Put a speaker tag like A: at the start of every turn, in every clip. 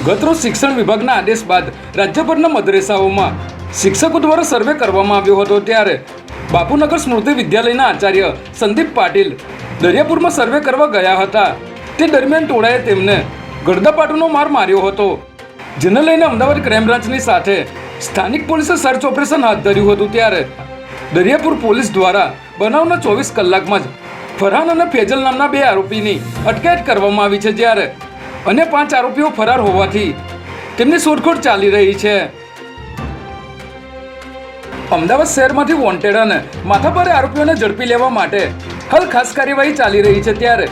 A: ગતરોજ શિક્ષણ વિભાગના આદેશ બાદ રાજ્યભરના મદ્રેસાઓમાં શિક્ષકો દ્વારા સર્વે કરવામાં આવ્યો હતો ત્યારે બાપુનગર સ્મૃતિ વિદ્યાલયના આચાર્ય સંદીપ પાટીલ દરિયાપુરમાં સર્વે કરવા ગયા હતા। તે દરમિયાન ટોળાએ તેમને ગળદાપાટુનો માર માર્યો હતો, જેને લઈને અમદાવાદ ક્રાઇમ બ્રાન્ચની સાથે સ્થાનિક પોલીસે સર્ચ ઓપરેશન હાથ ધર્યું હતું। ત્યારે દરિયાપુર પોલીસ દ્વારા બનાવના 24 કલાકમાં જ ફરહાન અને ફેજલ નામના 2 આરોપીની અટકાયત કરવામાં આવી છે, જ્યારે અન્ય 5 આરોપીઓ ફરાર હોવાથી તેમની શોધખોળ ચાલી રહી છે। અમદાવાદ શહેરમાંથી વોન્ટેડ અને માથાભારે આરોપીઓને ઝડપી લેવા માટે હાલ ખાસ કાર્યવાહી ચાલી રહી છે। ત્યારે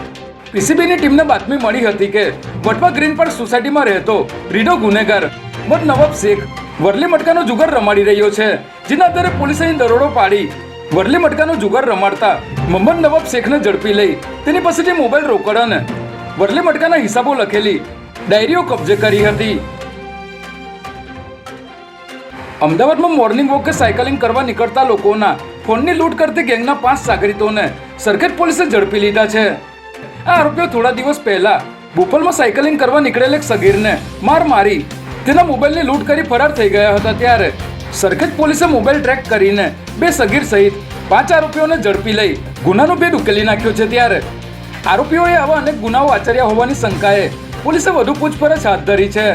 A: પીસીબીની ટીમને બાતમી મળી હતી કે વટવા ગ્રીન પાર્ક સોસાયટીમાં રહેતો રીડો ગુનેગાર મોહમ્મદ નવાબ શેખ વરલી મટકાનો જુગાર રમાડી રહ્યો છે, જેના આધારે પોલીસે અહીં દરોડો પાડી વરલી મટકાનો જુગાર રમાડતા મોહમ્મદ નવાબ શેખને ઝડપી લઈ તેની પાસેથી મોબાઈલ, રોકડ અને વરલી મટકાના હિસાબો લખેલી ડાયરીઓ કબજે કરી હતી। અમદાવાદમાં મોર્નિંગ વોક કે સાયકલિંગ કરવા નીકળતા લોકોના ફોનની લૂંટ કરતી ગેંગના 5 સાગરીતોને સરખેજ પોલીસે ઝડપી લીધા છે। આ આરોપીઓ થોડા દિવસ પહેલા બોપલમાં સાયકલિંગ કરવા નીકળેલ એક સગીરને માર મારી તેના મોબાઈલની લૂંટ કરી ફરાર થઈ ગયા હતા। ત્યારે સરખેજ પોલીસે મોબાઈલ ટ્રેક કરીને 2 સગીર સહિત 5 આરોપીઓને ઝડપી લઈ ગુનાનો ભેદ ઉકેલી નાખ્યો છે। ત્યારે આરોપીઓએ આવા અનેક ગુનાઓ આચર્યા હોવાની શંકાએ પોલીસે વધુ પૂછપરછ હાથ ધરી છે।